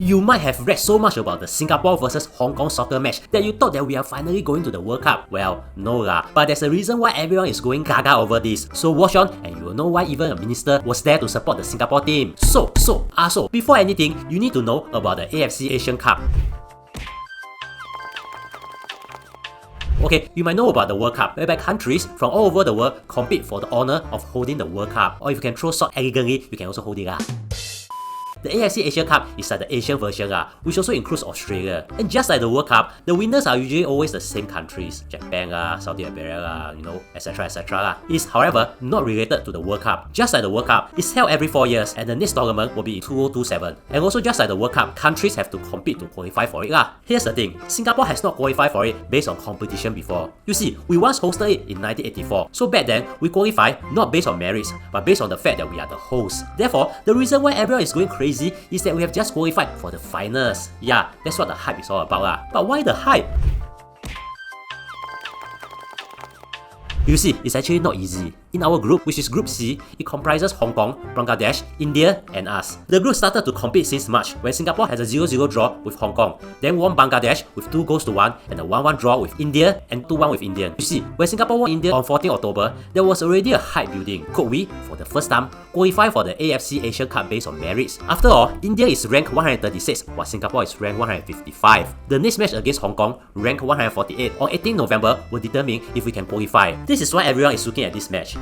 You might have read so much about the Singapore versus Hong Kong soccer match that you thought that we are finally going to the World Cup. Well, no lah. But there's a reason why everyone is going gaga over this. So watch on and you will know why even a minister was there to support the Singapore team. So, before anything, you need to know about the AFC Asian Cup. Okay, you might know about the World Cup, whereby countries from all over the world compete for the honor of holding the World Cup. Or if you can throw salt elegantly, you can also hold it lah. The AFC Asian Cup is like the Asian version which also includes Australia. And just like the World Cup, the winners are usually always the same countries. Japan Saudi Arabia etc. It is however not related to the World Cup. Just like the World Cup, it's held every 4 years and the next tournament will be in 2027. And also just like the World Cup, countries have to compete to qualify for it Here's the thing, Singapore has not qualified for it based on competition before. You see, we once hosted it in 1984. So back then, we qualified not based on merits, but based on the fact that we are the host. Therefore, the reason why everyone is going crazy is that we have just qualified for the finals. Yeah, that's what the hype is all about But why the hype? You see, it's actually not easy. In our group, which is Group C, it comprises Hong Kong, Bangladesh, India, and us. The group started to compete since March when Singapore has a 0-0 draw with Hong Kong, then won Bangladesh with 2-1 and a 1-1 draw with India and 2-1 with India. You see, when Singapore won India on 14 October, there was already a hype building. Could we, for the first time, qualify for the AFC Asian Cup based on merits? After all, India is ranked 136 while Singapore is ranked 155. The next match against Hong Kong, ranked 148 on 18 November, will determine if we can qualify. This is why everyone is looking at this match.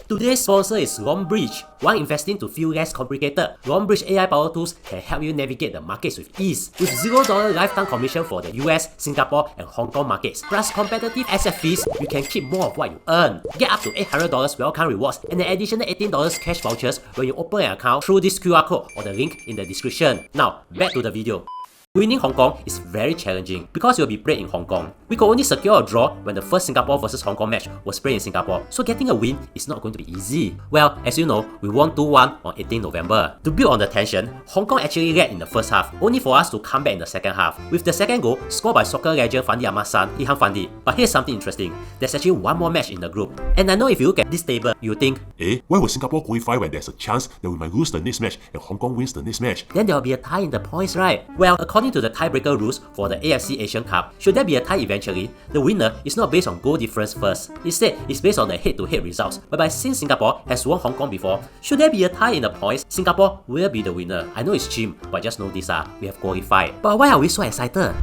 Today's sponsor is Longbridge. Want investing to feel less complicated? Longbridge AI power tools can help you navigate the markets with ease. With $0 lifetime commission for the US, Singapore, and Hong Kong markets, plus competitive asset fees, you can keep more of what you earn. Get up to $800 welcome rewards and an additional $18 cash vouchers when you open an account through this QR code or the link in the description. Now, back to the video. Winning Hong Kong is very challenging because you'll be played in Hong Kong. We could only secure a draw when the first Singapore versus Hong Kong match was played in Singapore, so getting a win is not going to be easy. Well, as you know, we won 2-1 on 18 November. To build on the tension, Hong Kong actually led in the first half, only for us to come back in the second half, with the second goal scored by soccer legend Fandi Ahmad's son, Ihan Fandi. But here's something interesting, there's actually one more match in the group. And I know if you look at this table, you think, why would Singapore qualify when there's a chance that we might lose the next match and Hong Kong wins the next match? Then there will be a tie in the points, right? Well, according to the tiebreaker rules for the AFC Asian Cup, should there be a tie eventually, the winner is not based on goal difference first. Instead, it's based on the head-to-head results, whereby since Singapore has won Hong Kong before, should there be a tie in the points, Singapore will be the winner. I know it's cheap, but just know this, we have qualified. But why are we so excited?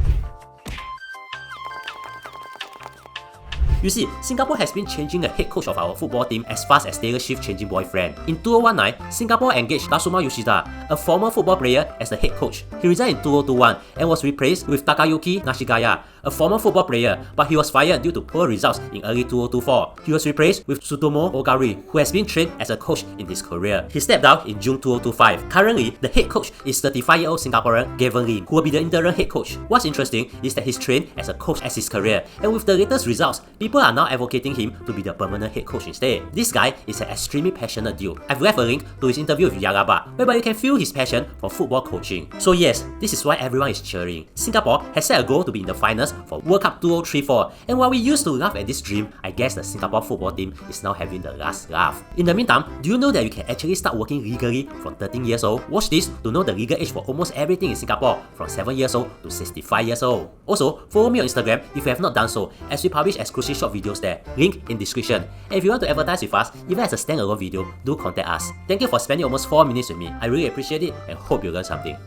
You see, Singapore has been changing the head coach of our football team as fast as Taylor Swift changing boyfriend. In 2019, Singapore engaged Tatsuma Yoshida, a former football player, as the head coach. He resigned in 2021 and was replaced with Takayuki Nishigaya, a former football player, but he was fired due to poor results in early 2024. He was replaced with Tsutomu Ogari, who has been trained as a coach in his career. He stepped down in June 2025. Currently, the head coach is 35-year-old Singaporean Gavin Lim, who will be the interim head coach. What's interesting is that he's trained as a coach as his career, and with the latest results, people are now advocating him to be the permanent head coach instead. This guy is an extremely passionate dude. I've left a link to his interview with Gaga, whereby you can feel his passion for football coaching. So yes, this is why everyone is cheering. Singapore has set a goal to be in the finals for World Cup 2034, and while we used to laugh at this dream, I guess the Singapore football team is now having the last laugh. In the meantime, do you know that you can actually start working legally from 13 years old? Watch this to know the legal age for almost everything in Singapore, from 7 years old to 65 years old. Also, follow me on Instagram if you have not done so, as we publish exclusive short videos there. Link in description. And if you want to advertise with us, even as a standalone video, do contact us. Thank you for spending almost 4 minutes with me. I really appreciate it and hope you learned something.